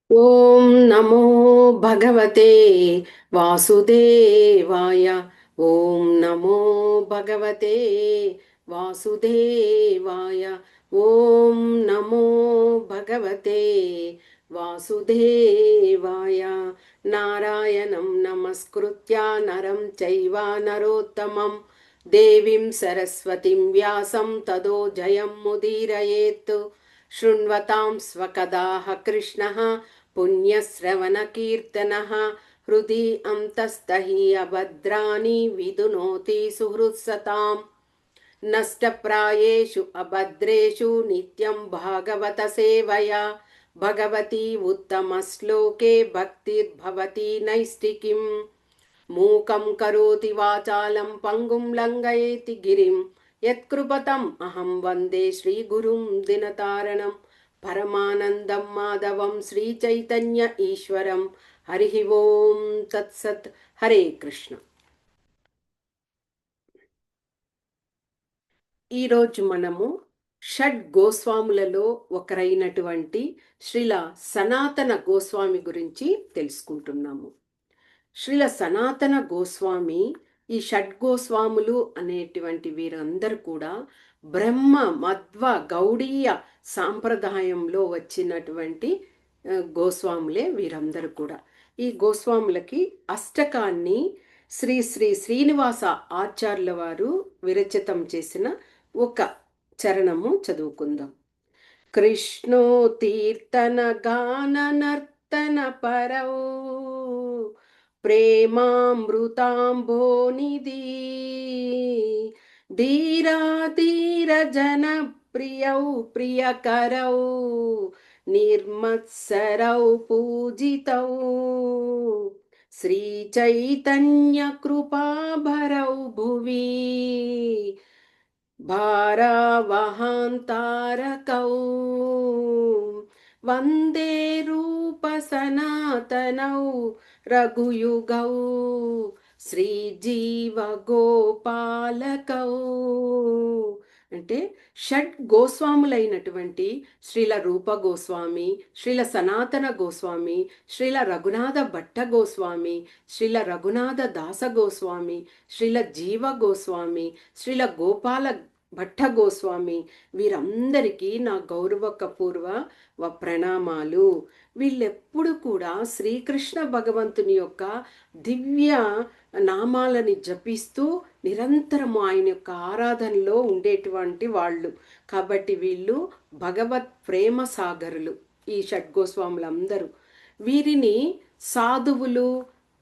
ఓం నమో భగవతే వాసుదేవాయ. ఓం నమో భగవతే వాసుదేవాయ. ఓం నమో భగవతే వాసుదేవాయ. నారాయణం నమస్కృత్య నరం చైవ నరోత్తమం దేవీం సరస్వతిం వ్యాసం తదో జయం ముదీరయేత్. శృణ్వతాం స్వకదాః కృష్ణః పుణ్యశ్రవణకీర్తనः హృది అంతస్తహి అభద్రాణి విదునోతి సుహృత్సతాం. నష్టప్రాయేషు అభద్రేషు నిత్యం భాగవత సేవయా భగవతి ఉత్తమశ్లోకే భక్తిర్భవతి నైష్టికీం. మూకం కరోతి వాచాలం పంగుం లంఘయతి గిరిం యత్కృపతం అహం వందే శ్రీగురుం దినతారణం పరమానందం మాధవం శ్రీచైతన్య ఈశ్వరం. హరి ఓం తత్సత్. హరే కృష్ణ. ఈరోజు మనము షడ్ గోస్వాములలో ఒకరైనటువంటి శ్రీల సనాతన గోస్వామి గురించి తెలుసుకుంటున్నాము. శ్రీల సనాతన గోస్వామి, ఈ షడ్గోస్వాములు అనేటువంటి వీరందరూ కూడా బ్రహ్మ మధ్వ గౌడీయ సాంప్రదాయంలో వచ్చినటువంటి గోస్వాములే వీరందరూ కూడా. ఈ గోస్వాములకి అష్టకాన్ని శ్రీ శ్రీ శ్రీనివాస ఆచార్యుల వారు విరచితం చేసిన ఒక చరణము చదువుకుందాం. కృష్ణో తీర్థన గాన నర్తన పరౌ ప్రేమామృతాంబోనిధి ధీరా ధీర జన ప్రియౌ ప్రియకరౌ నిర్మత్సరౌ పూజితౌ శ్రీ చైతన్య కృపాభరౌ భువి భారవహాంతారకౌ వందే రూప సనాతనౌ రఘుయుగౌ శ్రీజీవ గోపాలకౌ. అంటే షడ్ గోస్వాములైనటువంటి శ్రీల రూప గోస్వామి, శ్రీల సనాతన గోస్వామి, శ్రీల రఘునాథ భట్ట గోస్వామి, శ్రీల రఘునాథ దాస గోస్వామి, శ్రీల జీవ గోస్వామి, శ్రీల గోపాల భట్ట గోస్వామి, వీరందరికీ నా గౌరవపూర్వ ప్రణామాలు. వీళ్ళెప్పుడు కూడా శ్రీకృష్ణ భగవంతుని యొక్క దివ్య నామాలని జపిస్తూ నిరంతరము ఆయన యొక్క ఆరాధనలో ఉండేటువంటి వాళ్ళు. కాబట్టి వీళ్ళు భగవత్ ప్రేమ సాగరులు ఈ షడ్గోస్వాములందరూ. వీరిని సాధువులు,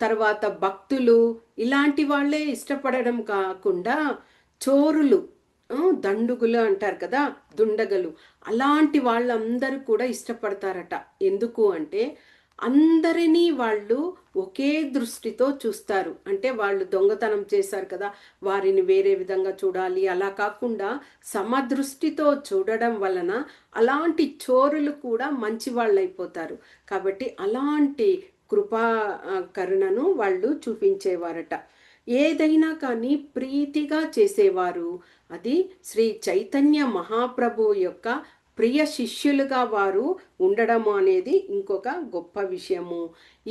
తర్వాత భక్తులు ఇలాంటి వాళ్ళే ఇష్టపడడం కాకుండా చోరులు, దండుగులు అంటారు కదా, దుండగలు, అలాంటి వాళ్ళందరూ కూడా ఇష్టపడతారట. ఎందుకు అంటే అందరినీ వాళ్ళు ఒకే దృష్టితో చూస్తారు. అంటే వాళ్ళు దొంగతనం చేశారు కదా, వారిని వేరే విధంగా చూడాలి, అలా కాకుండా సమదృష్టితో చూడడం వలన అలాంటి చోరులు కూడా మంచి వాళ్ళు అయిపోతారు. కాబట్టి అలాంటి కృపా కరుణను వాళ్ళు చూపించేవారట. ఏదైనా కానీ ప్రీతిగా చేసేవారు. అది శ్రీ చైతన్య మహాప్రభు యొక్క ప్రియ శిష్యులుగా వారు ఉండడము అనేది ఇంకొక గొప్ప విషయము.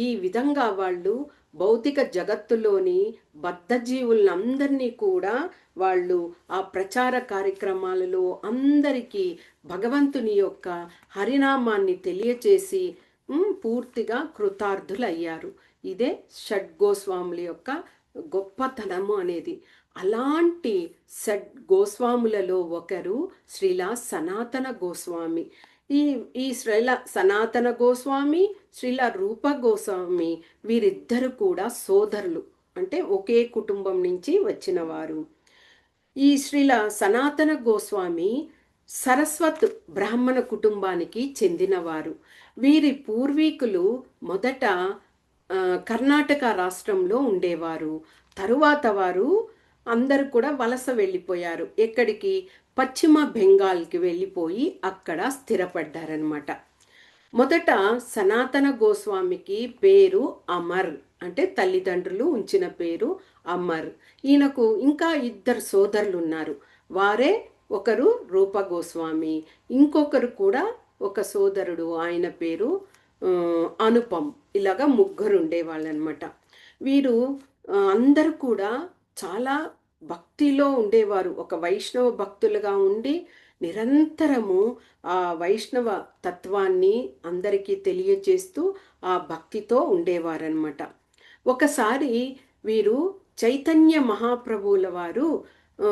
ఈ విధంగా వాళ్ళు భౌతిక జగత్తులోని బద్ధజీవులందరినీ కూడా వాళ్ళు ఆ ప్రచార కార్యక్రమాలలో అందరికీ భగవంతుని యొక్క హరినామాన్ని తెలియచేసి పూర్తిగా కృతార్థులయ్యారు. ఇదే షడ్గోస్వాముల యొక్క గొప్పతనము అనేది. అలాంటి గోస్వాములలో ఒకరు శ్రీల సనాతన గోస్వామి. ఈ ఈ శ్రీల సనాతన గోస్వామి, శ్రీల రూప గోస్వామి వీరిద్దరు కూడా సోదరులు, అంటే ఒకే కుటుంబం నుంచి వచ్చిన వారు. ఈ శ్రీల సనాతన గోస్వామి సరస్వత్ బ్రాహ్మణ కుటుంబానికి చెందినవారు. వీరి పూర్వీకులు మొదట కర్ణాటక రాష్ట్రంలో ఉండేవారు. తరువాత వారు అందరూ కూడా వలస వెళ్ళిపోయారు. ఎక్కడికి? పశ్చిమ బెంగాల్కి వెళ్ళిపోయి అక్కడ స్థిరపడ్డారనమాట. మొదట సనాతన గోస్వామికి పేరు అమర్, అంటే తల్లిదండ్రులు ఉంచిన పేరు అమర్. ఈయనకు ఇంకా ఇద్దరు సోదరులు ఉన్నారు. వారే ఒకరు రూప గోస్వామి, ఇంకొకరు కూడా ఒక సోదరుడు, ఆయన పేరు అనుపమ్, ఇలాగా ముగ్గురు ఉండేవాళ్ళు అనమాట. వీరు అందరూ కూడా చాలా భక్తిలో ఉండేవారు. ఒక వైష్ణవ భక్తులుగా ఉండి నిరంతరము ఆ వైష్ణవ తత్వాన్ని అందరికీ తెలియచేస్తూ ఆ భక్తితో ఉండేవారనమాట. ఒకసారి వీరు చైతన్య మహాప్రభువుల వారు ఆ,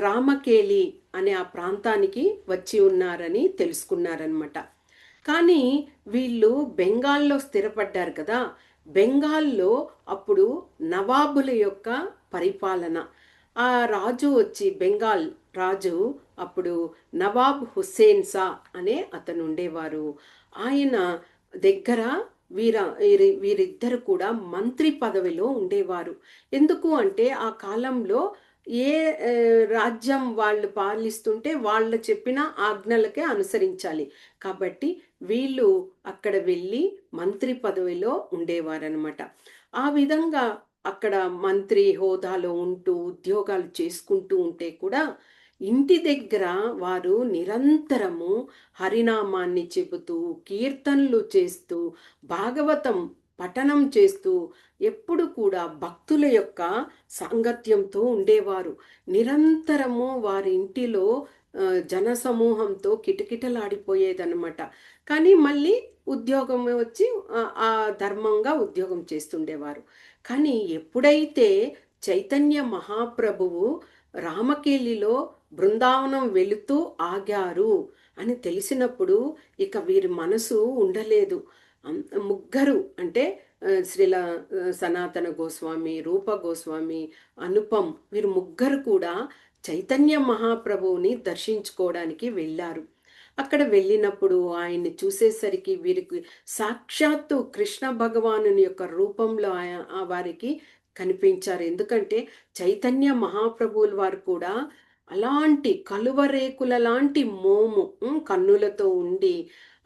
రామకేలి అనే ఆ ప్రాంతానికి వచ్చి ఉన్నారని తెలుసుకున్నారనమాట. కానీ వీళ్ళు బెంగాల్లో స్థిరపడ్డారు కదా. బెంగాల్లో అప్పుడు నవాబుల యొక్క పరిపాలన. ఆ రాజు వచ్చి బెంగాల్ రాజు అప్పుడు నవాబ్ హుస్సేన్ షా అనే అతను ఉండేవారు. ఆయన దగ్గర వీరిద్దరు కూడా మంత్రి పదవిలో ఉండేవారు. ఎందుకు అంటే ఆ కాలంలో ఏ రాజ్యం వాళ్ళు పాలిస్తుంటే వాళ్ళ చెప్పిన ఆజ్ఞలకే అనుసరించాలి. కాబట్టి వీళ్ళు అక్కడ వెళ్ళి మంత్రి పదవిలో ఉండేవారనమాట. ఆ విధంగా అక్కడ మంత్రి హోదాలో ఉంటూ ఉద్యోగాలు చేసుకుంటూ ఉంటే కూడా ఇంటి దగ్గర వారు నిరంతరము హరినామాన్ని చెబుతూ కీర్తనలు చేస్తూ భాగవతం పఠనం చేస్తూ ఎప్పుడు కూడా భక్తుల యొక్క సాంగత్యంతో ఉండేవారు. నిరంతరము వారి ఇంటిలో జనసమూహంతో కిటకిటలాడిపోయేదన్నమాట. కానీ మళ్ళీ ఉద్యోగం వచ్చి ఆ ధర్మంగా ఉద్యోగం చేస్తుండేవారు. కానీ ఎప్పుడైతే చైతన్య మహాప్రభువు రామకేలిలో బృందావనం వెళుతూ ఆగారు అని తెలిసినప్పుడు ఇక వీరి మనసు ఉండలేదు. ముగ్గురు అంటే శ్రీల సనాతన గోస్వామి, రూప గోస్వామి, అనుపమ్, వీరు ముగ్గురు కూడా చైతన్య మహాప్రభువుని దర్శించుకోవడానికి వెళ్ళారు. అక్కడ వెళ్ళినప్పుడు ఆయన్ని చూసేసరికి వీరికి సాక్షాత్తు కృష్ణ భగవానుని యొక్క రూపంలో వారికి కనిపించారు. ఎందుకంటే చైతన్య మహాప్రభువుల వారు కూడా అలాంటి కలువరేకుల లాంటి మోము కన్నులతో ఉండి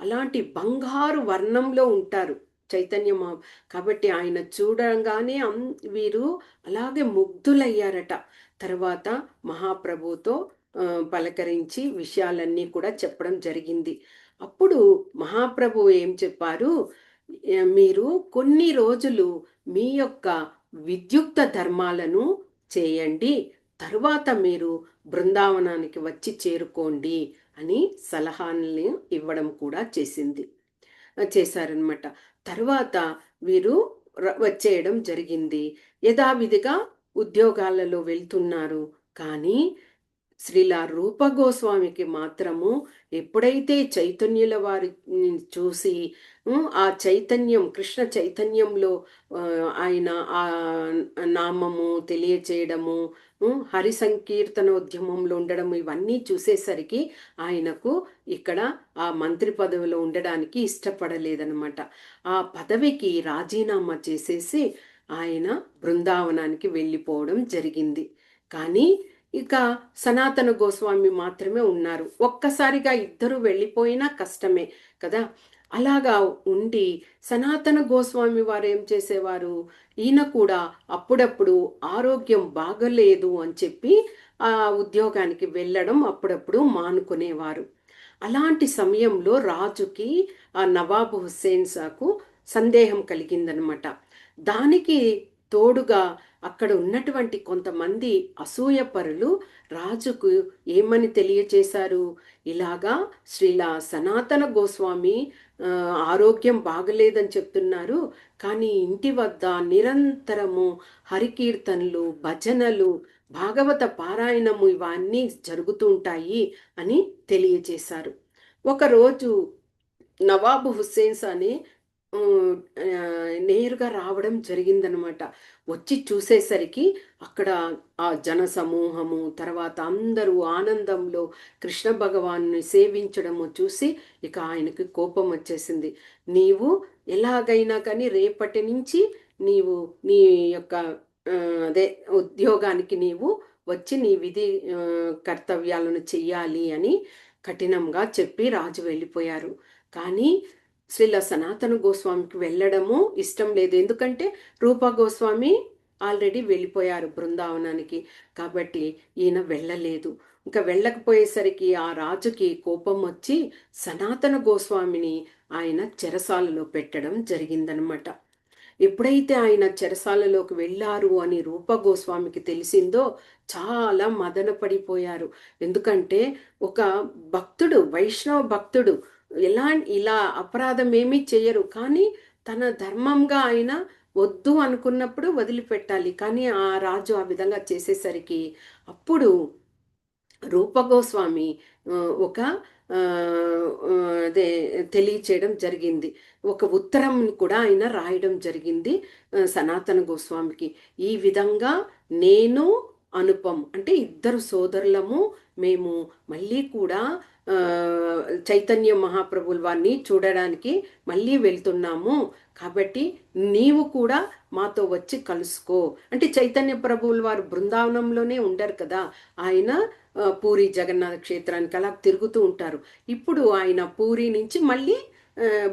అలాంటి బంగారు వర్ణంలో ఉంటారు చైతన్య మహా. కాబట్టి ఆయన చూడంగానే వీరు అలాగే ముగ్ధులయ్యారట. తర్వాత మహాప్రభుతో పలకరించి విషయాలన్నీ కూడా చెప్పడం జరిగింది. అప్పుడు మహాప్రభు ఏం చెప్పారు, మీరు కొన్ని రోజులు మీ యొక్క విద్యుక్త ధర్మాలను చేయండి, తరువాత మీరు బృందావనానికి వచ్చి చేరుకోండి అని సలహాలను ఇవ్వడం కూడా చేశారనమాట. తర్వాత వీరు వచ్చేయడం జరిగింది. యథావిధిగా ఉద్యోగాలలో వెళ్తున్నారు. కానీ శ్రీల రూప గోస్వామికి మాత్రము ఎప్పుడైతే చైతన్యుల వారి చూసి ఆ చైతన్యం కృష్ణ చైతన్యంలో ఆయన ఆ నామము తెలియచేయడము, హరి సంకీర్తనోద్యమంలో ఉండడం, ఇవన్నీ చూసేసరికి ఆయనకు ఇక్కడ ఆ మంత్రి పదవిలో ఉండడానికి ఇష్టపడలేదన్నమాట. ఆ పదవికి రాజీనామా చేసేసి ఆయన బృందావనానికి వెళ్ళిపోవడం జరిగింది. కానీ ఇక సనాతన గోస్వామి మాత్రమే ఉన్నారు. ఒక్కసారిగా ఇద్దరు వెళ్ళిపోయినా కష్టమే కదా. అలాగా ఉండి సనాతన గోస్వామి వారు ఏం చేసేవారు, ఈయన కూడా అప్పుడప్పుడు ఆరోగ్యం బాగలేదు అని చెప్పి ఆ ఉద్యోగానికి వెళ్ళడం అప్పుడప్పుడు మానుకునేవారు. అలాంటి సమయంలో రాజుకి ఆ నవాబు హుస్సేన్ షాకు సందేహం కలిగిందనమాట. దానికి తోడుగా అక్కడ ఉన్నటువంటి కొంతమంది అసూయపరులు రాజుకు ఏమని తెలియచేశారు, ఇలాగా శ్రీల సనాతన గోస్వామి ఆరోగ్యం బాగలేదని చెప్తున్నారు, కానీ ఇంటి వద్ద నిరంతరము హరికీర్తనలు, భజనలు, భాగవత పారాయణము ఇవన్నీ జరుగుతూ ఉంటాయి అని తెలియచేశారు. ఒకరోజు నవాబు హుస్సేన్ షాని నేరుగా రావడం జరిగిందనమాట. వచ్చి చూసేసరికి అక్కడ ఆ జన సమూహము, తర్వాత అందరూ ఆనందంలో కృష్ణ భగవాన్ని సేవించడము చూసి ఇక ఆయనకి కోపం వచ్చేసింది. నీవు ఎలాగైనా కానీ రేపటి నుంచి నీవు నీ యొక్క అదే ఉద్యోగానికి నీవు వచ్చి నీ విధి కర్తవ్యాలను చెయ్యాలి అని కఠినంగా చెప్పి రాజు వెళ్ళిపోయారు. కానీ శ్రీల సనాతన గోస్వామికి వెళ్ళడము ఇష్టం లేదు. ఎందుకంటే రూపా గోస్వామి ఆల్రెడీ వెళ్ళిపోయారు బృందావనానికి. కాబట్టి ఈయన వెళ్ళలేదు. ఇంకా వెళ్ళకపోయేసరికి ఆ రాజుకి కోపం వచ్చి సనాతన గోస్వామిని ఆయన చెరసాలలో పెట్టడం జరిగిందనమాట. ఎప్పుడైతే ఆయన చెరసాలలోకి వెళ్ళారు అని రూప గోస్వామికి తెలిసిందో చాలా మదన పడిపోయారు. ఎందుకంటే ఒక భక్తుడు, వైష్ణవ భక్తుడు ఇలా అపరాధం ఏమీ చేయరు, కానీ తన ధర్మంగా ఆయన వద్దు అనుకున్నప్పుడు వదిలిపెట్టాలి. కానీ ఆ రాజు ఆ విధంగా చేసేసరికి అప్పుడు రూపగోస్వామి ఒక అదే తెలియచేయడం జరిగింది. ఒక ఉత్తరం కూడా ఆయన రాయడం జరిగింది సనాతన గోస్వామికి. ఈ విధంగా నేను అనుపం అంటే ఇద్దరు సోదరులము, మేము మళ్ళీ కూడా చైతన్య మహాప్రభుల వారిని చూడడానికి మళ్ళీ వెళ్తున్నాము. కాబట్టి నీవు కూడా మాతో వచ్చి కలుసుకో అంటే చైతన్య ప్రభువుల వారు బృందావనంలోనే ఉండరు కదా, ఆయన పూరి జగన్నాథ క్షేత్రానికి అలా తిరుగుతూ ఉంటారు. ఇప్పుడు ఆయన పూరి నుంచి మళ్ళీ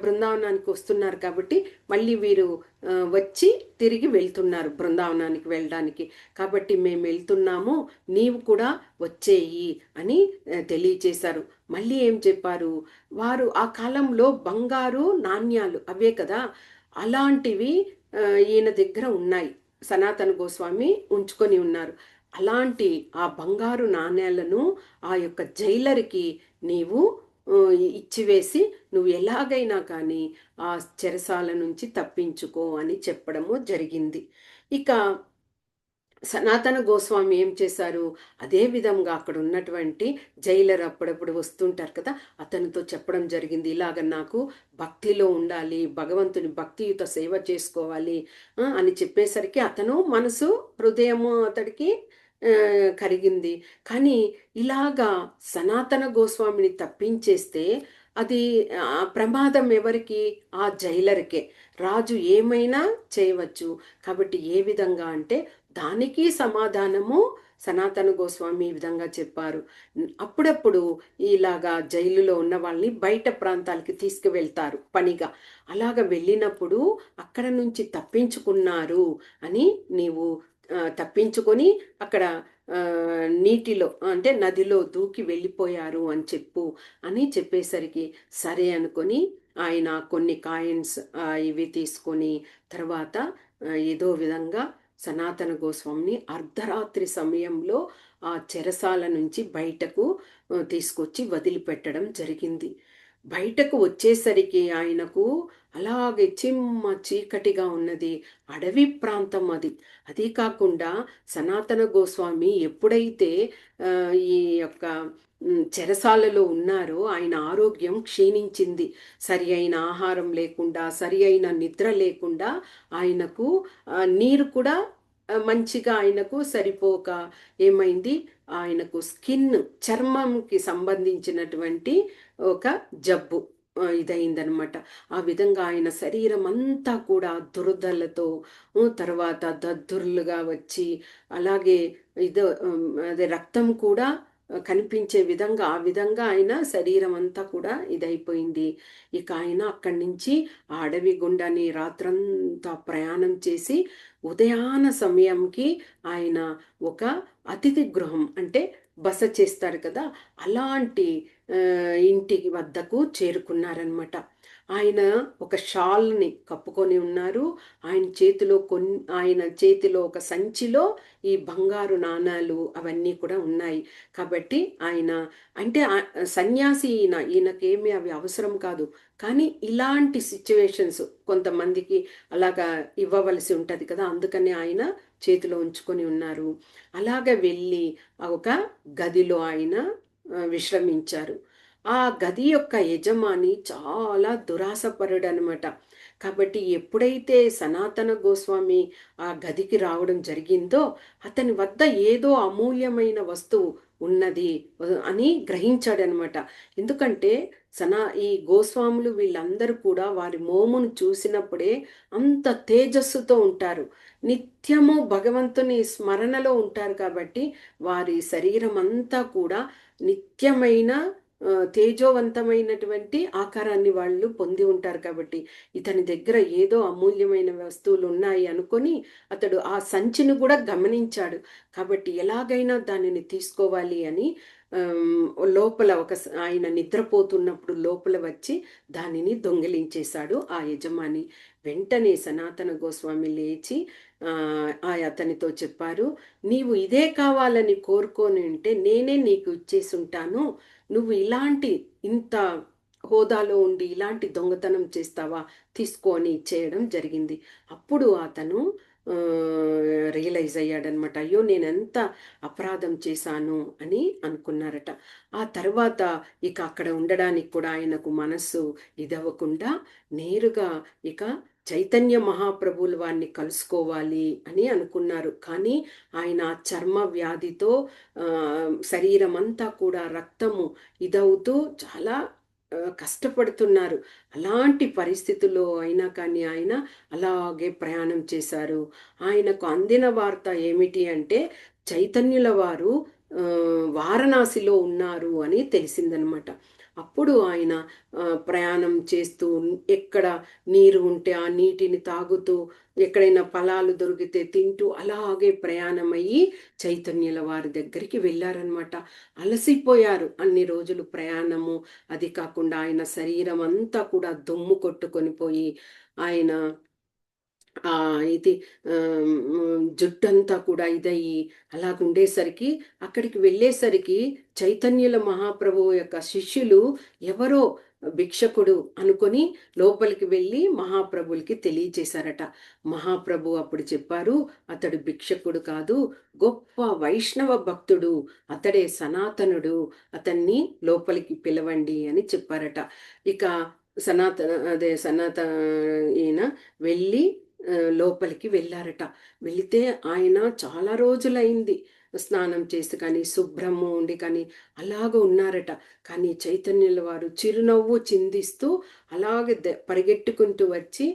బృందావనానికి వస్తున్నారు కాబట్టి మళ్ళీ వీరు వచ్చి తిరిగి వెళ్తున్నారు బృందావనానికి వెళ్ళడానికి. కాబట్టి మేము వెళ్తున్నాము, నీవు కూడా వచ్చేయి అని తెలియచేశారు. మళ్ళీ ఏం చెప్పారు, వారు ఆ కాలంలో బంగారు నాణ్యాలు అవే కదా, అలాంటివి ఈయన దగ్గర ఉన్నాయి, సనాతన గోస్వామి ఉంచుకొని ఉన్నారు. అలాంటి ఆ బంగారు నాణేలను ఆ యొక్క జైలర్కి నీవు ఇచ్చివేసి నువ్వు ఎలాగైనా కానీ ఆ చెరసాల నుంచి తప్పించుకో అని చెప్పడము జరిగింది. ఇక సనాతన గోస్వామి ఏం చేశారు, అదే విధంగా అక్కడ ఉన్నటువంటి జైలర్ అప్పుడప్పుడు వస్తుంటారు కదా, అతనితో చెప్పడం జరిగింది, ఇలాగ నాకు భక్తిలో ఉండాలి, భగవంతుని భక్తియుత సేవ చేసుకోవాలి అని చెప్పేసరికి అతను మనసు హృదయము అతడికి కరిగింది. కానీ ఇలాగా సనాతన గోస్వామిని తప్పించేస్తే అది ప్రమాదం ఎవరికి, ఆ జైలర్కే. రాజు ఏమైనా చేయవచ్చు. కాబట్టి ఏ విధంగా అంటే దానికి సమాధానము సనాతన గోస్వామి ఈ విధంగా చెప్పారు. అప్పుడప్పుడు ఇలాగా జైలులో ఉన్న వాళ్ళని బయట ప్రాంతాలకి తీసుకువెళ్తారు పనిగా. అలాగ వెళ్ళినప్పుడు అక్కడ నుంచి తప్పించుకున్నారు అని నీవు తప్పించుకొని అక్కడ నీటిలో అంటే నదిలో దూకి వెళ్ళిపోయారు అని చెప్పు అని చెప్పేసరికి సరే అనుకొని ఆయన కొన్ని కాయిన్స్ ఇవి తీసుకొని తర్వాత ఏదో విధంగా సనాతన గోస్వామిని అర్ధరాత్రి సమయంలో ఆ చెరసాల నుంచి బయటకు తీసుకొచ్చి వదిలిపెట్టడం జరిగింది. బయటకు వచ్చేసరికి ఆయనకు అలాగే చిమ్మ చీకటిగా ఉన్నది, అడవి ప్రాంతం అది. అది కాకుండా సనాతన గోస్వామి ఎప్పుడైతే ఈ యొక్క చెరసాలలో ఉన్నారో ఆయన ఆరోగ్యం క్షీణించింది. సరి అయిన ఆహారం లేకుండా, సరి అయిన నిద్ర లేకుండా ఆయనకు నీరు కూడా మంచిగా ఆయనకు సరిపోక ఏమైంది, ఆయనకు స్కిన్ చర్మంకి సంబంధించినటువంటి ఒక జబ్బు ఇదైందనమాట. ఆ విధంగా ఆయన శరీరం అంతా కూడా దురదలతో తర్వాత దద్దుర్లుగా వచ్చి అలాగే అదే రక్తం కూడా కనిపించే విధంగా ఆ విధంగా ఆయన శరీరం అంతా కూడా ఇదైపోయింది. ఇక ఆయన అక్కడి నుంచి ఆ అడవి గుండాని రాత్రంతా ప్రయాణం చేసి ఉదయాన సమయంకి ఆయన ఒక అతిథి గృహం అంటే బస చేస్తారు కదా, అలాంటి ఇంటి వద్దకు చేరుకున్నారనమాట. ఆయన ఒక షాల్ని కప్పుకొని ఉన్నారు. ఆయన చేతిలో ఒక సంచిలో ఈ బంగారు నాణాలు అవన్నీ కూడా ఉన్నాయి. కాబట్టి ఆయన అంటే సన్యాసి ఈయనకేమీ అవి అవసరం కాదు. కానీ ఇలాంటి సిచ్యువేషన్స్ కొంతమందికి అలాగా ఇవ్వవలసి ఉంటుంది కదా, అందుకని ఆయన చేతిలో ఉంచుకొని ఉన్నారు. అలాగ వెళ్ళి ఒక గదిలో ఆయన విశ్రమించారు. ఆ గది యొక్క యజమాని చాలా దురాశపరుడు అనమాట. కాబట్టి ఎప్పుడైతే సనాతన గోస్వామి ఆ గదికి రావడం జరిగిందో అతని వద్ద ఏదో అమూల్యమైన వస్తువు ఉన్నది అని గ్రహించాడనమాట. ఎందుకంటే ఈ గోస్వాములు వీళ్ళందరూ కూడా వారి మోమును చూసినప్పుడే అంత తేజస్సుతో ఉంటారు, నిత్యము భగవంతుని స్మరణలో ఉంటారు. కాబట్టి వారి శరీరం అంతా కూడా నిత్యమైన తేజోవంతమైనటువంటి ఆకారాన్ని వాళ్ళు పొంది ఉంటారు. కాబట్టి ఇతని దగ్గర ఏదో అమూల్యమైన వస్తువులు ఉన్నాయి అనుకొని అతడు ఆ సంచిని కూడా గమనించాడు. కాబట్టి ఎలాగైనా దానిని తీసుకోవాలి అని లోపల ఆయన నిద్రపోతున్నప్పుడు లోపల వచ్చి దానిని దొంగిలించేశాడు ఆ యజమాని. వెంటనే సనాతన గోస్వామి లేచి అతనితో చెప్పారు, నీవు ఇదే కావాలని కోరుకొని ఉంటే నేనే నీకు ఇచ్చేసుంటాను. నువ్వు ఇంత హోదాలో ఉండి ఇలాంటి దొంగతనం చేస్తావా, తీసుకొని ఇచ్చేయడం జరిగింది. అప్పుడు అతను రియలైజ్ అయ్యాడనమాట. అయ్యో, నేను ఎంత అపరాధం చేశాను అని అనుకున్నారట. ఆ తర్వాత ఇక అక్కడ ఉండడానికి కూడా ఆయనకు మనస్సు ఇదవ్వకుండా నేరుగా ఇక చైతన్య మహాప్రభువుల వారిని కలుసుకోవాలి అని అనుకున్నారు. కానీ ఆయన చర్మ వ్యాధితో శరీరం అంతా కూడా రక్తము ఇదవుతూ చాలా కష్టపడుతున్నారు. అలాంటి పరిస్థితుల్లో అయినా కానీ ఆయన అలాగే ప్రయాణం చేశారు. ఆయనకు అందిన వార్త ఏమిటి అంటే చైతన్యుల వారు వారణాసిలో ఉన్నారు అని తెలిసిందనమాట. అప్పుడు ఆయన ప్రయాణం చేస్తూ ఎక్కడ నీరు ఉంటే ఆ నీటిని తాగుతూ, ఎక్కడైనా ఫలాలు దొరికితే తింటూ అలాగే ప్రయాణమయ్యి చైతన్యుల వారి దగ్గరికి వెళ్ళారనమాట. అలసిపోయారు అన్ని రోజులు ప్రయాణము. అది కాకుండా ఆయన శరీరం అంతా కూడా దుమ్ము కొట్టుకొని పోయి ఆయన ఇది జుట్టంతా కూడా ఇదయ్యి అలాగుండేసరికి అక్కడికి వెళ్ళేసరికి చైతన్యుల మహాప్రభువు యొక్క శిష్యులు ఎవరో భిక్షకుడు అనుకొని లోపలికి వెళ్ళి మహాప్రభువులకి తెలియచేశారట. మహాప్రభు అప్పుడు చెప్పారు, అతడు భిక్షకుడు కాదు, గొప్ప వైష్ణవ భక్తుడు, అతడే సనాతనుడు, అతన్ని లోపలికి పిలవండి అని చెప్పారట. ఇక సనాతన ఈయన వెళ్ళి లోపలికి వెళ్ళారట. వెళితే ఆయన చాలా రోజులైంది స్నానం చేసి కానీ శుభ్రము ఉండి కానీ అలాగ ఉన్నారట. కానీ చైతన్యుల వారు చిరునవ్వు చిందిస్తూ అలాగే పరిగెట్టుకుంటూ వచ్చి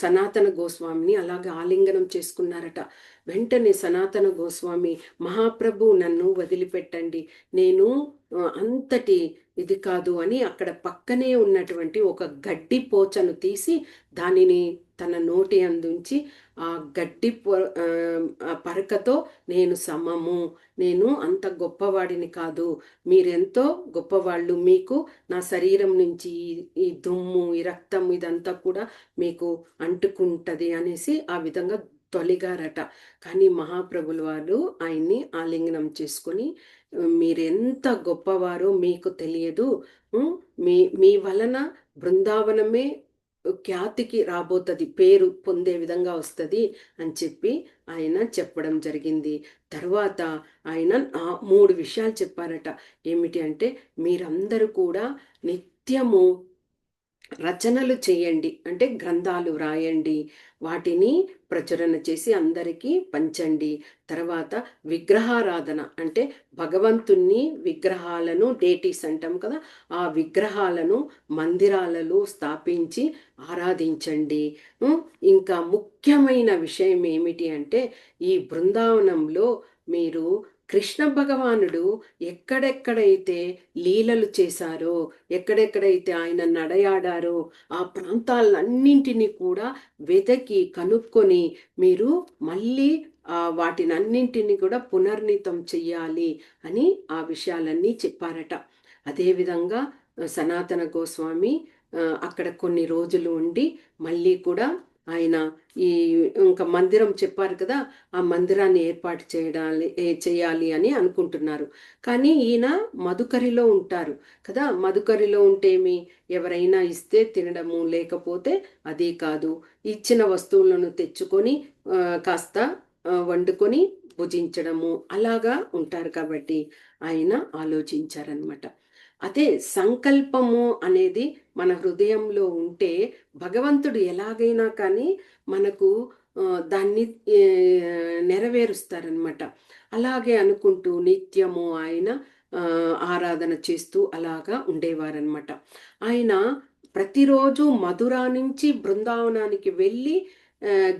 సనాతన గోస్వామిని అలాగే ఆలింగనం చేసుకున్నారట. వెంటనే సనాతన గోస్వామి, మహాప్రభు నన్ను వదిలిపెట్టండి, నేను అంతటి ఇది కాదు అని అక్కడ పక్కనే ఉన్నటువంటి ఒక గడ్డి పోచను తీసి దానిని తన నోటి అందుంచి ఆ గడ్డి పరకతో నేను సమము, నేను అంత గొప్పవాడిని కాదు, మీరెంతో గొప్పవాళ్ళు, మీకు నా శరీరం నుంచి ఈ దుమ్ము ఈ రక్తం ఇదంతా కూడా మీకు అంటుకుంటది అనేసి ఆ విధంగా తొలిగారట. కానీ మహాప్రభుల వారు ఆయన్ని ఆలింగనం చేసుకొని, మీరెంత గొప్పవారో మీకు తెలియదు, మీ మీ వలన బృందావనమే ఖ్యాతికి రాబోతుంది, పేరు పొందే విధంగా వస్తుంది అని చెప్పి ఆయన చెప్పడం జరిగింది. తర్వాత ఆయన 3 విషయాలు చెప్పారట. ఏమిటి అంటే, మీరందరూ కూడా నిత్యము రచనలు చేయండి, అంటే గ్రంథాలు వ్రాయండి, వాటిని ప్రచురణ చేసి అందరికీ పంచండి. తర్వాత విగ్రహారాధన, అంటే భగవంతుణ్ణి విగ్రహాలను, డేటీస్ అంటాం కదా, ఆ విగ్రహాలను మందిరాలలో స్థాపించి ఆరాధించండి. ఇంకా ముఖ్యమైన విషయం ఏమిటి అంటే, ఈ బృందావనంలో మీరు కృష్ణ భగవానుడు ఎక్కడెక్కడైతే లీలలు చేశారో, ఎక్కడెక్కడైతే ఆయన నడయాడారో ఆ ప్రాంతాలన్నింటినీ కూడా వెతకి కనుక్కొని మీరు మళ్ళీ వాటినన్నింటినీ కూడా పునర్నితం చెయ్యాలి అని ఆ విషయాలన్నీ చెప్పారట. అదేవిధంగా సనాతన గోస్వామి అక్కడ కొన్ని రోజులు ఉండి మళ్ళీ కూడా ఆయన ఇంకా మందిరం చెప్పారు కదా, ఆ మందిరాన్ని ఏర్పాటు చేయాలి అని అనుకుంటున్నారు. కానీ ఈయన మధుకరిలో ఉంటారు కదా, మధుకరిలో ఉంటేమి ఎవరైనా ఇస్తే తినడము, లేకపోతే అది కాదు, ఇచ్చిన వస్తువులను తెచ్చుకొని కాస్త వండుకొని భుజించడము అలాగా ఉంటారు. కాబట్టి ఆయన ఆలోచించారనమాట. అదే సంకల్పము అనేది మన హృదయంలో ఉంటే భగవంతుడు ఎలాగైనా కానీ మనకు దాన్ని నెరవేరుస్తారనమాట. అలాగే అనుకుంటూ నిత్యము ఆయన ఆరాధన చేస్తూ అలాగా ఉండేవారనమాట. ఆయన ప్రతిరోజు మధురా నుంచి బృందావనానికి వెళ్ళి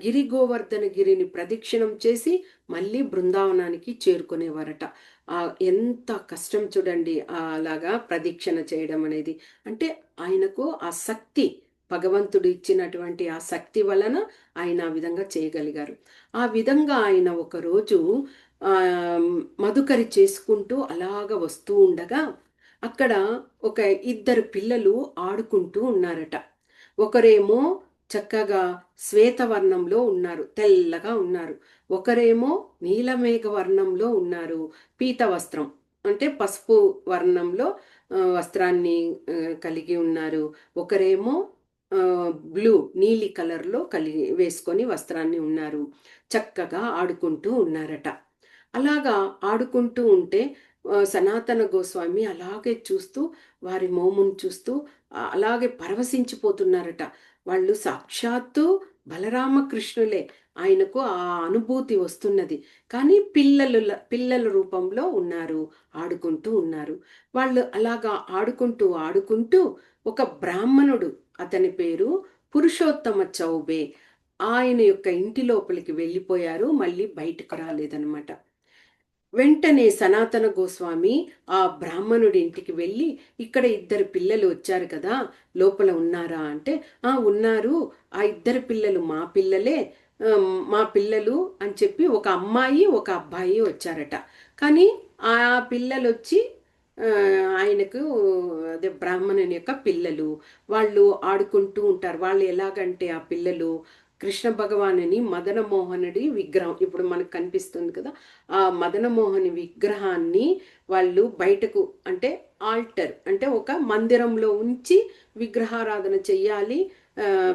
గిరి గోవర్ధన గిరిని ప్రదక్షిణం చేసి మళ్ళీ బృందావనానికి చేరుకునేవారట. ఎంత కష్టం చూడండి అలాగా ప్రదక్షిణ చేయడం అనేది. అంటే ఆయనకు ఆ శక్తి, భగవంతుడు ఇచ్చినటువంటి ఆ శక్తి వలన ఆయన ఆ విధంగా చేయగలిగారు. ఆ విధంగా ఆయన ఒకరోజు మధుకరి చేసుకుంటూ అలాగ వస్తూ ఉండగా అక్కడ ఒక ఇద్దరు పిల్లలు ఆడుకుంటూ ఉన్నారట. ఒకరేమో చక్కగా శ్వేతవర్ణంలో ఉన్నారు, తెల్లగా ఉన్నారు. ఒకరేమో నీలమేఘ వర్ణంలో ఉన్నారు, పీత వస్త్రం అంటే పసుపు వర్ణంలో వస్త్రాన్ని కలిగి ఉన్నారు. ఒకరేమో బ్లూ నీలి కలర్లో వేసుకొని వస్త్రాన్ని ఉన్నారు. చక్కగా ఆడుకుంటూ ఉన్నారట. అలాగా ఆడుకుంటూ ఉంటే సనాతన గోస్వామి అలాగే చూస్తూ వారి మోమును చూస్తూ అలాగే పరవశించిపోతున్నారట. వాళ్ళు సాక్షాత్తు బలరామకృష్ణులే. ఆయనకు ఆ అనుభూతి వస్తున్నది. కానీ పిల్లల రూపంలో ఉన్నారు, ఆడుకుంటూ ఉన్నారు. వాళ్ళు అలాగా ఆడుకుంటూ ఆడుకుంటూ ఒక బ్రాహ్మణుడు, అతని పేరు పురుషోత్తమ చౌబే, ఆయన యొక్క ఇంటి లోపలికి వెళ్ళిపోయారు. మళ్ళీ బయటకు రాలేదనమాట. వెంటనే సనాతన గోస్వామి ఆ బ్రాహ్మణుడి ఇంటికి వెళ్ళి, ఇక్కడ ఇద్దరు పిల్లలు వచ్చారు కదా, లోపల ఉన్నారా అంటే, ఉన్నారు, ఆ ఇద్దరు పిల్లలు మా పిల్లలే, మా పిల్లలు అని చెప్పి ఒక అమ్మాయి ఒక అబ్బాయి వచ్చారట. కానీ ఆ పిల్లలు వచ్చి ఆయనకు అదే బ్రాహ్మణుని యొక్క పిల్లలు. వాళ్ళు ఆడుకుంటూ ఉంటారు. వాళ్ళు ఎలాగంటే ఆ పిల్లలు కృష్ణ భగవానుని మదనమోహనుడి విగ్రహం ఇప్పుడు మనకు కనిపిస్తుంది కదా, ఆ మదనమోహని విగ్రహాన్ని వాళ్ళు బయటకు అంటే ఆల్టర్ అంటే ఒక మందిరంలో ఉంచి విగ్రహారాధన చెయ్యాలి,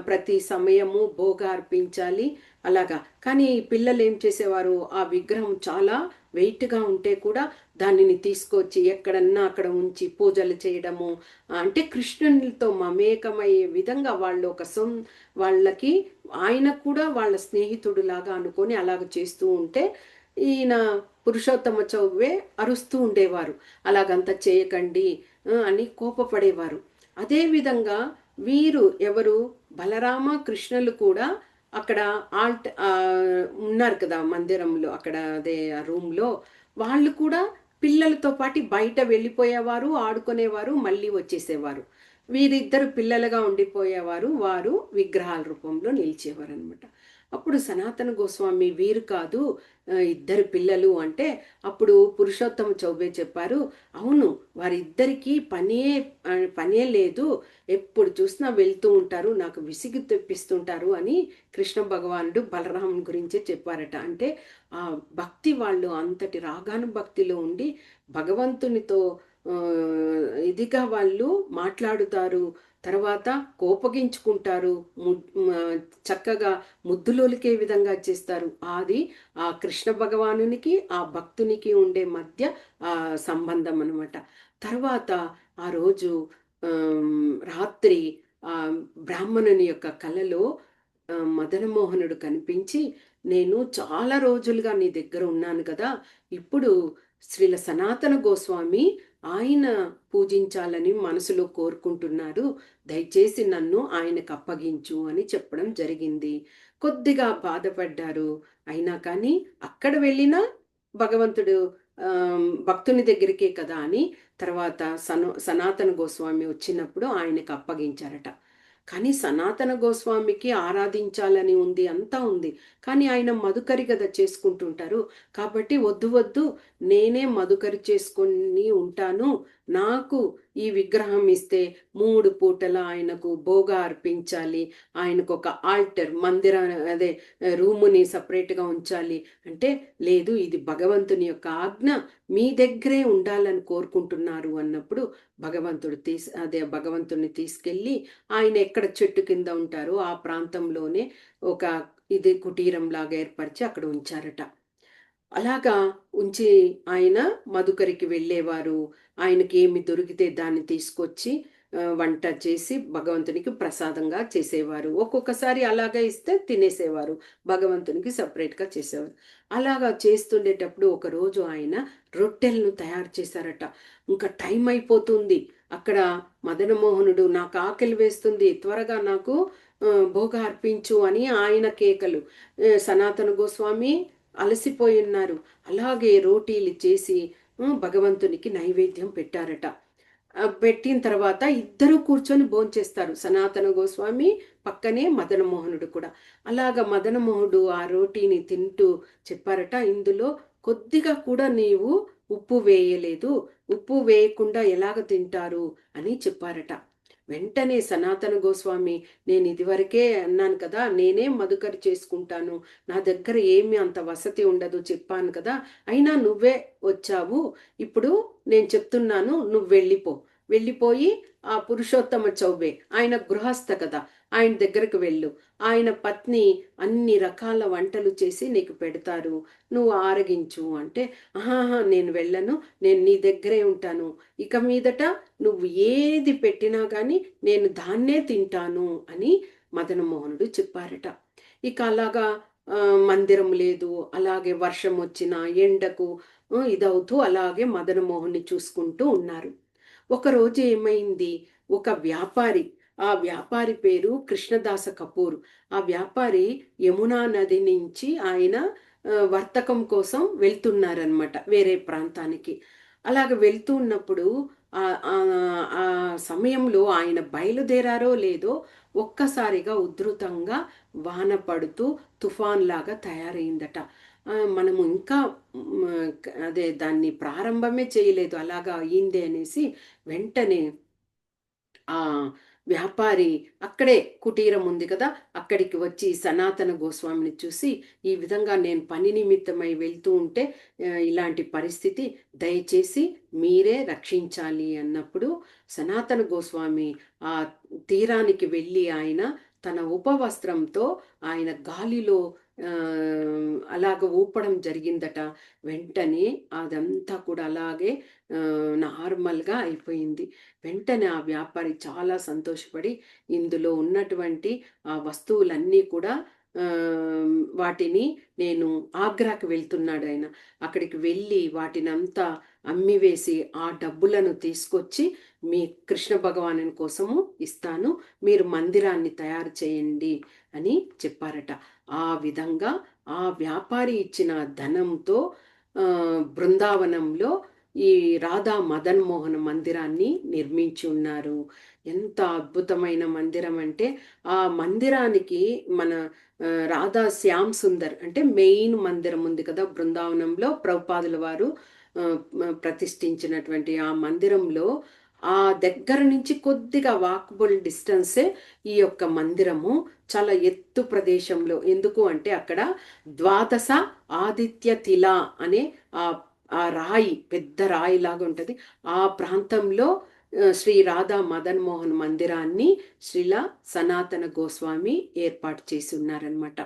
ప్రతి సమయము భోగ అర్పించాలి అలాగా. కానీ పిల్లలు ఏం చేసేవారు, ఆ విగ్రహం చాలా వెయిట్గా ఉంటే కూడా దానిని తీసుకొచ్చి ఎక్కడన్నా అక్కడ ఉంచి పూజలు చేయడము, అంటే కృష్ణునితో మమేకమయ్యే విధంగా వాళ్ళు వాళ్ళకి ఆయన కూడా వాళ్ళ స్నేహితుడులాగా అనుకొని అలాగ చేస్తూ ఉంటే ఈయన పురుషోత్తమ చౌబే అరుస్తూ ఉండేవారు, అలాగంతా చేయకండి అని కోపపడేవారు. అదేవిధంగా వీరు ఎవరు బలరామ కృష్ణులు కూడా అక్కడ ఉన్నారు కదా మందిరంలో, అక్కడ అదే ఆ రూమ్లో వాళ్ళు కూడా పిల్లలతో పాటు బయట వెళ్ళిపోయేవారు, ఆడుకునేవారు, మళ్ళీ వచ్చేసేవారు. వీరిద్దరు పిల్లలుగా ఉండిపోయేవారు, వారు విగ్రహాల రూపంలో నిలిచేవారు అనమాట. అప్పుడు సనాతన గోస్వామి వీరు కాదు ఇద్దరు పిల్లలు అంటే, అప్పుడు పురుషోత్తమ చౌబే చెప్పారు, అవును వారిద్దరికీ పనే లేదు, ఎప్పుడు చూసినా వెళ్తూ ఉంటారు, నాకు విసిగి తెప్పిస్తుంటారు అని కృష్ణ భగవానుడు బలరాముని గురించే చెప్పారట. అంటే ఆ భక్తి వాళ్ళు అంతటి రాగానుభక్తిలో ఉండి భగవంతునితో ఇదిగా వాళ్ళు మాట్లాడుతారు, తర్వాత కోపగించుకుంటారు, చక్కగా ముద్దులోలికే విధంగా చేస్తారు. అది ఆ కృష్ణ భగవానునికి ఆ భక్తునికి ఉండే మధ్య ఆ సంబంధం అనమాట. తర్వాత ఆ రోజు రాత్రి ఆ బ్రాహ్మణుని యొక్క కలలో మదనమోహనుడు కనిపించి, నేను చాలా రోజులుగా నీ దగ్గర ఉన్నాను కదా, ఇప్పుడు శ్రీల సనాతన గోస్వామి ఆయన పూజించాలని మనసులో కోరుకుంటున్నారు, దయచేసి నన్ను ఆయనకు అప్పగించు అని చెప్పడం జరిగింది. కొద్దిగా బాధపడ్డారు. అయినా కానీ అక్కడ వెళ్ళినా భగవంతుడు భక్తుని దగ్గరికే కదా అని తర్వాత సనాతన గోస్వామి వచ్చినప్పుడు ఆయనకు అప్పగించారట. కానీ సనాతన గోస్వామికి ఆరాధించాలని ఉంది, అంతా ఉంది. కానీ ఆయన మధుకరి కదా చేసుకుంటుంటారు. కాబట్టి వద్దు వద్దు, నేనే మధుకరి చేసుకొని ఉంటాను, నాకు ఈ విగ్రహం ఇస్తే 3 పూటల ఆయనకు భోగ అర్పించాలి, ఆయనకు ఒక ఆల్టర్ అదే రూముని సపరేట్గా ఉంచాలి అంటే, లేదు ఇది భగవంతుని యొక్క ఆజ్ఞ, మీ దగ్గరే ఉండాలని కోరుకుంటున్నారు అన్నప్పుడు భగవంతుడిని తీసుకెళ్ళి ఆయన ఎక్కడ చెట్టు కింద ఉంటారో ఆ ప్రాంతంలోనే ఒక కుటీరం లాగా ఏర్పరిచి అక్కడ ఉంచారట. అలాగా ఉంచి ఆయన మధుకరికి వెళ్ళేవారు. ఆయనకి ఏమి దొరికితే దాన్ని తీసుకొచ్చి వంట చేసి భగవంతునికి ప్రసాదంగా చేసేవారు. ఒక్కొక్కసారి అలాగా ఇస్తే తినేసేవారు, భగవంతునికి సపరేట్గా చేసేవారు. అలాగా చేస్తుండేటప్పుడు ఒకరోజు ఆయన రొట్టెలను తయారు చేశారట. ఇంకా టైం అయిపోతుంది అక్కడ. మదనమోహనుడు నాకు ఆకలి వేస్తుంది, త్వరగా నాకు భోగ అర్పించు అని ఆయన కేకలు. సనాతన గోస్వామి అలసిపోయి ఉన్నారు. అలాగే రోటీలు చేసి భగవంతునికి నైవేద్యం పెట్టారట. పెట్టిన తర్వాత ఇద్దరు కూర్చొని భోంచేస్తారు, సనాతన గోస్వామి పక్కనే మదనమోహనుడు కూడా. అలాగా మదనమోహనుడు ఆ రోటీని తింటూ చెప్పారట, ఇందులో కొద్దిగా కూడా నీవు ఉప్పు వేయలేదు, ఉప్పు వేయకుండా ఎలాగ తింటారు అని చెప్పారట. వెంటనే సనాతన గోస్వామి, నేను ఇదివరకే అన్నాను కదా, నేనే మధుకరి చేసుకుంటాను, నా దగ్గర ఏమి అంత వసతి ఉండదు చెప్పాను కదా, అయినా నువ్వే వచ్చావు, ఇప్పుడు నేను చెప్తున్నాను, నువ్వు వెళ్ళిపోయి ఆ పురుషోత్తమ చౌబే, ఆయన గృహస్థ కదా, ఆయన దగ్గరకు వెళ్ళు, ఆయన పత్ని అన్ని రకాల వంటలు చేసి నీకు పెడతారు, నువ్వు ఆరగించు అంటే, ఆహాహా నేను వెళ్ళను, నేను నీ దగ్గరే ఉంటాను, ఇక మీదట నువ్వు ఏది పెట్టినా కానీ నేను దాన్నే తింటాను అని మదనమోహనుడు చెప్పారట. ఇక అలాగా మందిరం లేదు, అలాగే వర్షం వచ్చిన ఎండకు ఇదవుతూ అలాగే మదనమోహన్ని చూసుకుంటూ ఉన్నారు. ఒకరోజు ఏమైంది, ఒక వ్యాపారి, ఆ వ్యాపారి పేరు కృష్ణదాస కపూర్. ఆ వ్యాపారి యమునా నది నుంచి ఆయన వర్తకం కోసం వెళ్తున్నారనమాట వేరే ప్రాంతానికి. అలాగ వెళ్తూ ఉన్నప్పుడు ఆ సమయంలో ఆయన బయలుదేరారో లేదో ఒక్కసారిగా ఉధృతంగా వాన పడుతూ తుఫాన్ లాగా తయారైందట. మనము ఇంకా అదే దాన్ని ప్రారంభమే చేయలేదు, అలాగా అయింది అనేసి వెంటనే ఆ వ్యాపారి అక్కడే కుటీరం ఉంది కదా, అక్కడికి వచ్చి సనాతన గోస్వామిని చూసి, ఈ విధంగా నేను పని నిమిత్తమై వెళ్తూ ఉంటే ఇలాంటి పరిస్థితి, దయచేసి మీరే రక్షించాలి అన్నప్పుడు సనాతన గోస్వామి ఆ తీరానికి వెళ్ళి ఆయన తన ఉపవస్త్రంతో ఆయన గాలిలో అలాగ ఊపడం జరిగిందట. వెంటనే అదంతా కూడా అలాగే నార్మల్గా అయిపోయింది. వెంటనే ఆ వ్యాపారి చాలా సంతోషపడి ఇందులో ఉన్నటువంటి ఆ వస్తువులన్నీ కూడా వాటిని నేను ఆగ్రాకి వెళ్తున్నాడు ఆయన, అక్కడికి వెళ్ళి వాటినంతా అమ్మివేసి ఆ డబ్బులను తీసుకొచ్చి మీ కృష్ణ భగవాను కోసము ఇస్తాను, మీరు మందిరాన్ని తయారు చేయండి అని చెప్పారట. ఆ విధంగా ఆ వ్యాపారి ఇచ్చిన ధనంతో బృందావనంలో ఈ రాధా మదన్ మోహన్ మందిరాన్ని నిర్మించి ఉన్నారు. ఎంత అద్భుతమైన మందిరం అంటే, ఆ మందిరానికి మన రాధా శ్యామ్ సుందర్ అంటే మెయిన్ మందిరం ఉంది కదా బృందావనంలో, ప్రభుపాదుల వారు ప్రతిష్ఠించినటువంటి ఆ మందిరంలో ఆ దగ్గర నుంచి కొద్దిగా వాకబుల్ డిస్టెన్సే ఈ యొక్క మందిరము. చాలా ఎత్తు ప్రదేశంలో, ఎందుకు అంటే అక్కడ ద్వాదశ ఆదిత్య తిల అనే ఆ ఆ రాయి, పెద్ద రాయి లాగా ఉంటుంది, ఆ ప్రాంతంలో శ్రీ రాధా మదన్ మోహన్ మందిరాన్ని శ్రీల సనాతన గోస్వామి ఏర్పాటు చేసి ఉన్నారనమాట.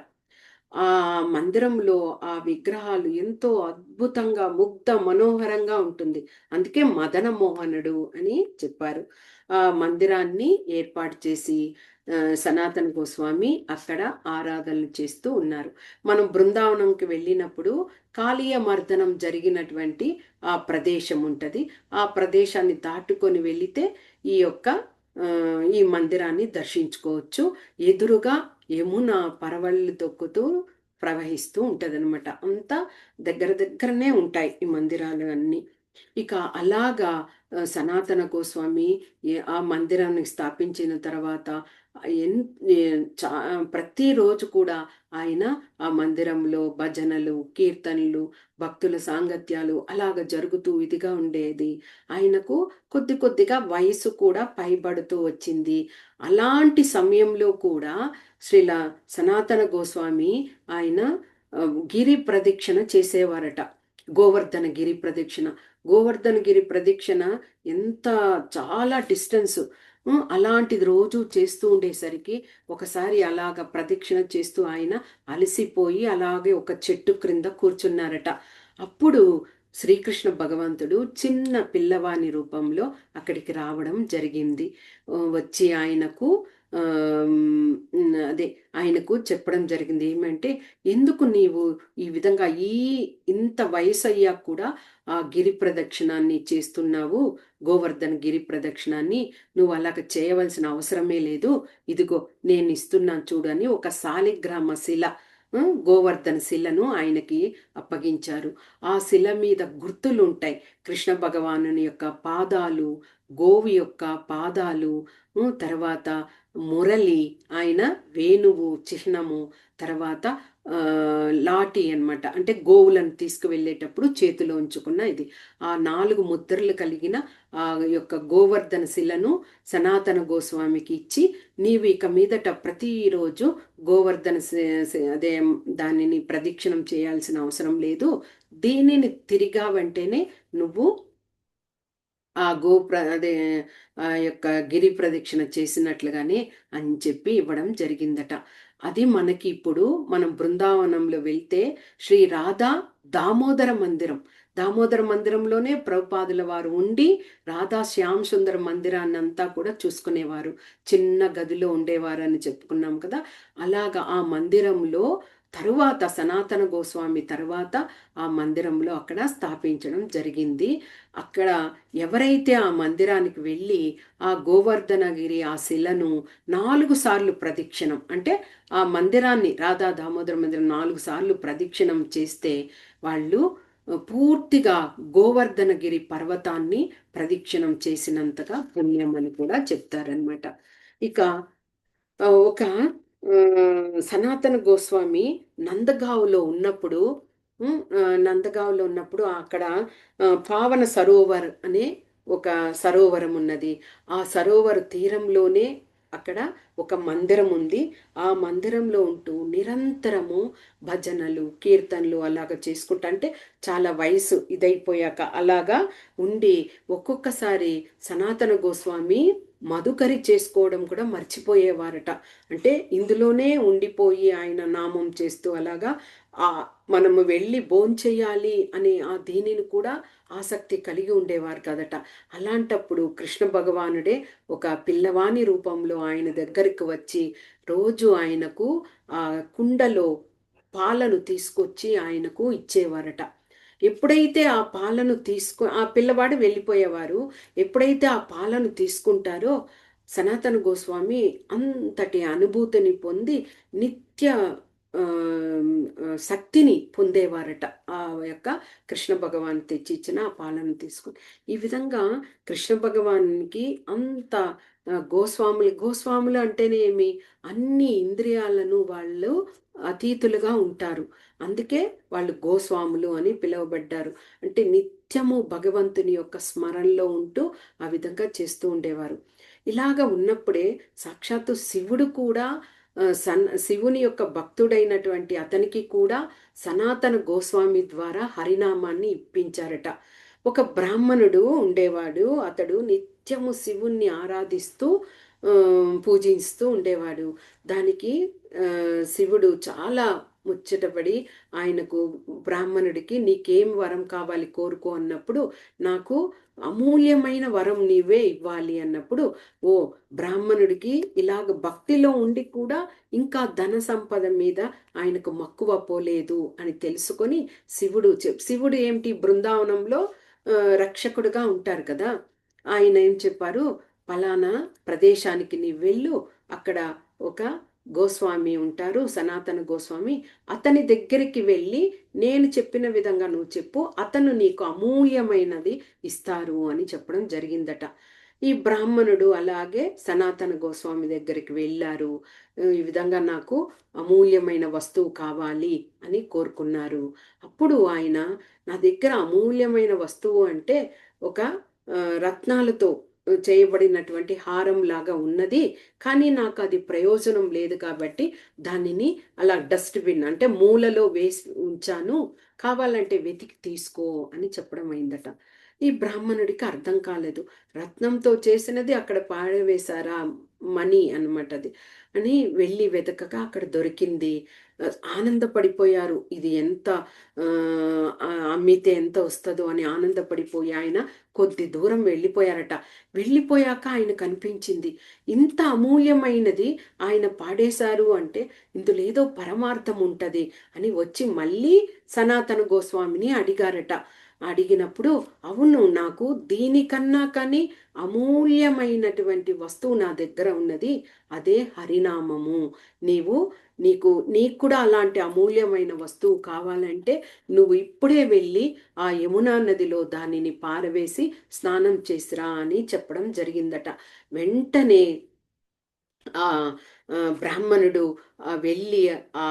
ఆ మందిరంలో ఆ విగ్రహాలు ఎంతో అద్భుతంగా ముగ్ధ మనోహరంగా ఉంటుంది, అందుకే మదన మోహనుడు అని చెప్పారు. ఆ మందిరాన్ని ఏర్పాటు చేసి సనాతన గోస్వామి అక్కడ ఆరాధనలు చేస్తూ ఉన్నారు. మనం బృందావనంకి వెళ్ళినప్పుడు కాళీయ మర్దనం జరిగినటువంటి ఆ ప్రదేశం ఉంటుంది, ఆ ప్రదేశాన్ని దాటుకొని వెళితే ఈ యొక్క ఈ మందిరాన్ని దర్శించుకోవచ్చు. ఎదురుగా యమున పరవళ్ళు తొక్కుతూ ప్రవహిస్తూ ఉంటదనమాట. అంతా దగ్గర దగ్గరనే ఉంటాయి ఈ మందిరాలు అన్నీ. ఇక అలాగా సనాతన గోస్వామి ఆ మందిరాన్ని స్థాపించిన తర్వాత ఎన్ చా ప్రతిరోజు కూడా ఆయన ఆ మందిరంలో భజనలు, కీర్తనలు, భక్తుల సాంగత్యాలు అలాగ జరుగుతూ ఇదిగా ఉండేది. ఆయనకు కొద్ది కొద్దిగా వయసు కూడా పైబడుతూ వచ్చింది. అలాంటి సమయంలో కూడా శ్రీల సనాతన గోస్వామి ఆయన గిరి ప్రదక్షిణ చేసేవారట. గోవర్ధన గిరి ప్రదక్షిణ. గోవర్ధన గిరి ప్రదక్షిణ ఎంత చాలా డిస్టెన్స్, అలాంటిది రోజు చేస్తూ ఉండేసరికి ఒకసారి అలాగ ప్రదక్షిణ చేస్తూ ఆయన అలసిపోయి అలాగే ఒక చెట్టు క్రింద కూర్చున్నారట. అప్పుడు శ్రీకృష్ణ భగవంతుడు చిన్న పిల్లవాని రూపంలో అక్కడికి రావడం జరిగింది. వచ్చి ఆయనకు అదే ఆయనకు చెప్పడం జరిగింది ఏమంటే, ఎందుకు నీవు ఈ విధంగా ఇంత వయసు అయ్యాక కూడా ఆ గిరి ప్రదక్షిణాన్ని చేస్తున్నావు, గోవర్ధన గిరి ప్రదక్షిణాన్ని నువ్వు అలాగ చేయవలసిన అవసరమే లేదు, ఇదిగో నేను ఇస్తున్నాను చూడు అని ఒక శాలిగ్రామ శిల, గోవర్ధన శిలను ఆయనకి అప్పగించారు. ఆ శిల మీద గుర్తులు ఉంటాయి, కృష్ణ భగవాను యొక్క పాదాలు, గోవు యొక్క పాదాలు, తర్వాత మురళి, ఆయన వేణువు చిహ్నము, తర్వాత లాటి అన్నమాట. అంటే గోవులను తీసుకువెళ్ళేటప్పుడు చేతిలో ఉంచుకున్న ఇది. ఆ 4 ముద్రలు కలిగిన ఆ యొక్క గోవర్ధన శిలను సనాతన గోస్వామికి ఇచ్చి, నీవు ఇక మీదట ప్రతిరోజు గోవర్ధన అదే దానిని ప్రదక్షిణం చేయాల్సిన అవసరం లేదు. దీనిని తిరిగావంటేనే నువ్వు ఆ అదే ఆ యొక్క గిరి ప్రదక్షిణ చేసినట్లుగానే అని చెప్పి ఇవ్వడం జరిగిందట. అది మనకి ఇప్పుడు మనం బృందావనంలో వెళ్తే శ్రీ రాధా దామోదర మందిరం, దామోదర మందిరంలోనే ప్రభుపాదుల వారు ఉండి రాధా శ్యామ్ సుందర మందిరాన్ని అంతా కూడా చూసుకునేవారు. చిన్న గదిలో ఉండేవారు అని చెప్పుకున్నాం కదా. అలాగా ఆ మందిరంలో తరువాత సనాతన గోస్వామి తర్వాత ఆ మందిరంలో అక్కడ స్థాపించడం జరిగింది. అక్కడ ఎవరైతే ఆ మందిరానికి వెళ్ళి ఆ గోవర్ధనగిరి ఆ శిలను 4 సార్లు ప్రదక్షిణం, అంటే ఆ మందిరాన్ని రాధా దామోదర మందిరం 4 సార్లు ప్రదక్షిణం చేస్తే వాళ్ళు పూర్తిగా గోవర్ధనగిరి పర్వతాన్ని ప్రదక్షిణం చేసినంతగా పుణ్యం అని కూడా చెప్తారనమాట. ఇక ఒక సనాతన గోస్వామి నందగావ్లో ఉన్నప్పుడు నందగావ్లో ఉన్నప్పుడు అక్కడ పావన సరోవర్ అనే ఒక సరోవరం ఉన్నది. ఆ సరోవర తీరంలోనే అక్కడ ఒక మందిరం ఉంది. ఆ మందిరంలో ఉంటూ నిరంతరము భజనలు కీర్తనలు అలాగ చేసుకుంటా, అంటే చాలా వయసు ఇదైపోయాక అలాగా ఉండి ఒక్కొక్కసారి సనాతన గోస్వామి మధుకరి చేసుకోవడం కూడా మర్చిపోయేవారట. అంటే ఇందులోనే ఉండిపోయి ఆయన నామం చేస్తూ అలాగా ఆ మనము వెళ్ళి భోంచేయాలి అనే ఆ దీనిని కూడా ఆసక్తి కలిగి ఉండేవారు కదట. అలాంటప్పుడు కృష్ణ భగవానుడే ఒక పిల్లవాని రూపంలో ఆయన దగ్గరికి వచ్చి రోజు ఆయనకు ఆ కుండలో పాలను తీసుకొచ్చి ఆయనకు ఇచ్చేవారట. ఎప్పుడైతే ఆ పాలను ఆ పిల్లవాడు వెళ్ళిపోయేవారు. ఎప్పుడైతే ఆ పాలను తీసుకుంటారో సనాతన గోస్వామి అంతటి అనుభూతిని పొంది నిత్య శక్తిని పొందేవారట. ఆ యొక్క కృష్ణ భగవాన్ తెచ్చి ఇచ్చిన ఆ పాలను తీసుకుని. ఈ విధంగా కృష్ణ భగవానికి అంత గోస్వాములు అంటేనే ఏమి, అన్ని ఇంద్రియాలను వాళ్ళు అతీతులుగా ఉంటారు. అందుకే వాళ్ళు గోస్వాములు అని పిలువబడ్డారు. అంటే నిత్యము భగవంతుని యొక్క స్మరణలో ఉంటూ ఆ విధంగా చేస్తూ ఉండేవారు. ఇలాగ ఉన్నప్పుడే సాక్షాత్తు శివుడు కూడా శివుని యొక్క భక్తుడైనటువంటి అతనికి కూడా సనాతన గోస్వామి ద్వారా హరినామాన్ని ఇప్పించారట. ఒక బ్రాహ్మణుడు ఉండేవాడు. అతడు నిత్యము శివుణ్ణి ఆరాధిస్తూ పూజిస్తూ ఉండేవాడు. దానికి శివుడు చాలా ముచ్చటపడి ఆయనకు బ్రాహ్మణుడికి నీకేం వరం కావాలి కోరుకో అన్నప్పుడు, నాకు అమూల్యమైన వరం నీవే ఇవ్వాలి అన్నప్పుడు, ఓ బ్రాహ్మణుడికి ఇలాగ భక్తిలో ఉండి కూడా ఇంకా ధన సంపద మీద ఆయనకు మక్కువ పోలేదు అని తెలుసుకొని శివుడు ఏమిటి బృందావనంలో రక్షకుడుగా ఉంటారు కదా. ఆయన ఏం చెప్పారు, పలానా ప్రదేశానికి నీవు వెళ్ళు, అక్కడ ఒక గోస్వామి ఉంటారు సనాతన గోస్వామి, అతని దగ్గరికి వెళ్ళి నేను చెప్పిన విధంగా నువ్వు చెప్పు, అతను నీకు అమూల్యమైనది ఇస్తారు అని చెప్పడం జరిగిందట. ఈ బ్రాహ్మణుడు అలాగే సనాతన గోస్వామి దగ్గరికి వెళ్ళారు. ఈ విధంగా నాకు అమూల్యమైన వస్తువు కావాలి అని కోరుకున్నారు. అప్పుడు ఆయన, నా దగ్గర అమూల్యమైన వస్తువు అంటే ఒక రత్నాలతో చేయబడినటువంటి హారం లాగా ఉన్నది, కానీ నాకు అది ప్రయోజనం లేదు కాబట్టి దానిని అలా డస్ట్బిన్ అంటే మూలలో వేసి ఉంచాను, కావాలంటే వెతికి తీసుకో అని చెప్పడం అయిందట. ఈ బ్రాహ్మణుడికి అర్థం కాలేదు. రత్నంతో చేసినది అక్కడ పాడవేశారా, మనీ అన్నమాట అది అని వెళ్ళి వెతకగా అక్కడ దొరికింది. ఆనందపడిపోయారు. ఇది ఎంత అమ్మితే ఎంత వస్తుందో అని ఆనందపడిపోయి ఆయన కొద్ది దూరం వెళ్ళిపోయారట. వెళ్ళిపోయాక ఆయన కనిపించింది, ఇంత అమూల్యమైనది ఆయన పాడేశారు అంటే ఇందులో ఏదో పరమార్థం ఉంటది అని వచ్చి మళ్ళీ సనాతన గోస్వామిని అడిగారట. అడిగినప్పుడు, అవును, నాకు దీనికన్నా కానీ అమూల్యమైనటువంటి వస్తువు నా దగ్గర ఉన్నది, అదే హరినామము. నీకు కూడా అలాంటి అమూల్యమైన వస్తువు కావాలంటే నువ్వు ఇప్పుడే వెళ్ళి ఆ యమునా నదిలో దానిని పారవేసి స్నానం చేసిరా అని చెప్పడం జరిగిందట. వెంటనే ఆ బ్రాహ్మణుడు వెళ్ళి ఆ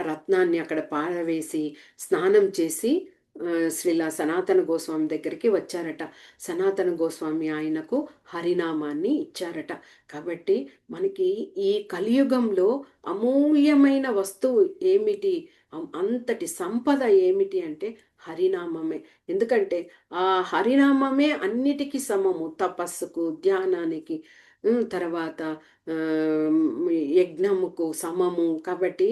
రత్నాన్ని అక్కడ పారవేసి స్నానం చేసి శ్రీల సనాతన గోస్వామి దగ్గరికి వచ్చారట. సనాతన గోస్వామి ఆయనకు హరినామాన్ని ఇచ్చారట. కాబట్టి మనకి ఈ కలియుగంలో అమూల్యమైన వస్తువు ఏమిటి, అంతటి సంపద ఏమిటి అంటే హరినామమే. ఎందుకంటే ఆ హరినామమే అన్నిటికీ సమము. తపస్సుకు, ధ్యానానికి, తర్వాత యజ్ఞముకు సమము. కాబట్టి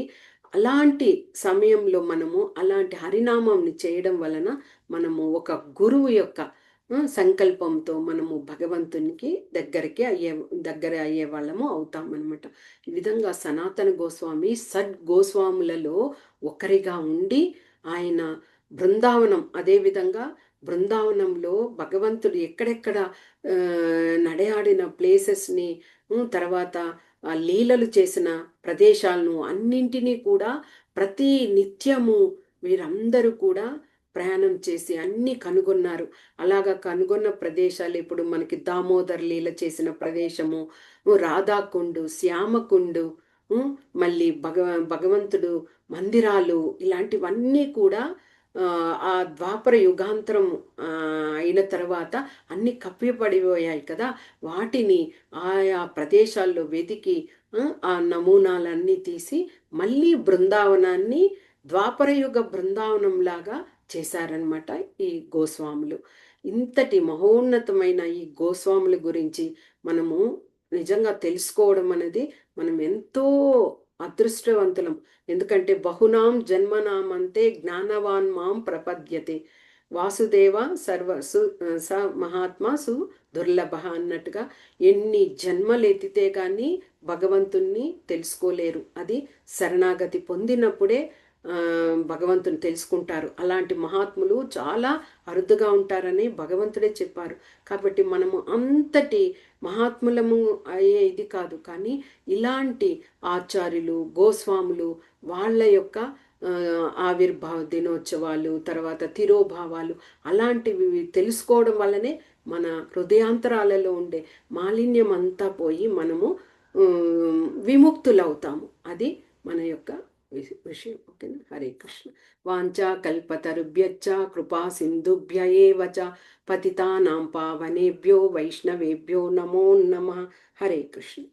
అలాంటి సమయంలో మనము అలాంటి హరినామంని చేయడం వలన మనము ఒక గురువు యొక్క సంకల్పంతో మనము భగవంతునికి దగ్గర అయ్యే వాళ్ళము అవుతామన్నమాట. ఈ విధంగా సనాతన గోస్వామి గోస్వాములలో ఒకరిగా ఉండి ఆయన బృందావనం, అదేవిధంగా బృందావనంలో భగవంతుడు ఎక్కడెక్కడ నడయాడిన ప్లేసెస్ని, తర్వాత లీలలు చేసిన ప్రదేశాలను అన్నింటినీ కూడా ప్రతి నిత్యము వీరందరూ కూడా ప్రయాణం చేసి అన్నీ కనుగొన్నారు. అలాగా కనుగొన్న ప్రదేశాలు ఇప్పుడు మనకి దామోదర్ లీల చేసిన ప్రదేశము, రాధాకుండు, శ్యామకుండు, మళ్ళీ భగవంతుడు మందిరాలు, ఇలాంటివన్నీ కూడా ఆ ద్వాపర యుగాంతరం అయిన తర్వాత అన్ని కప్పిపడిపోయాయి కదా. వాటిని ఆయా ప్రదేశాల్లో వెతికి ఆ నమూనాలన్నీ తీసి మళ్ళీ బృందావనాన్ని ద్వాపరయుగ బృందావనంలాగా చేశారనమాట ఈ గోస్వాములు. ఇంతటి మహోన్నతమైన ఈ గోస్వాముల గురించి మనము నిజంగా తెలుసుకోవడం అనేది మనం ఎంతో అదృష్టవంతులం. ఎందుకంటే బహునాం జన్మనామంతే జ్ఞానవాన్ మాం ప్రపద్యతే, వాసుదేవ స మహాత్మా సు దుర్లభ అన్నట్టుగా ఎన్ని జన్మలెత్తితే కానీ భగవంతుణ్ణి తెలుసుకోలేరు. అది శరణాగతి పొందినప్పుడే భగవంతుని తెలుసుకుంటారు. అలాంటి మహాత్ములు చాలా అరుదుగా ఉంటారని భగవంతుడే చెప్పారు. కాబట్టి మనము అంతటి మహాత్ములము అయ్యే ఇది కాదు, కానీ ఇలాంటి ఆచార్యులు, గోస్వాములు, వాళ్ళ యొక్క ఆవిర్భావ దినోత్సవాలు, తర్వాత తిరోభావాలు, అలాంటివి తెలుసుకోవడం వల్లనే మన హృదయాంతరాలలో ఉండే మాలిన్యం అంతా పోయి మనము విముక్తులవుతాము. అది మన యొక్క విషయం. ఓకేనా? హరే కృష్ణ. వాంఛా కల్పతరుభ్యశ్చ కృపా సింధుభ్య ఏవ చ పతితానాం పావనేభ్యో వైష్ణవేభ్యో నమో నమః. హరే కృష్ణ.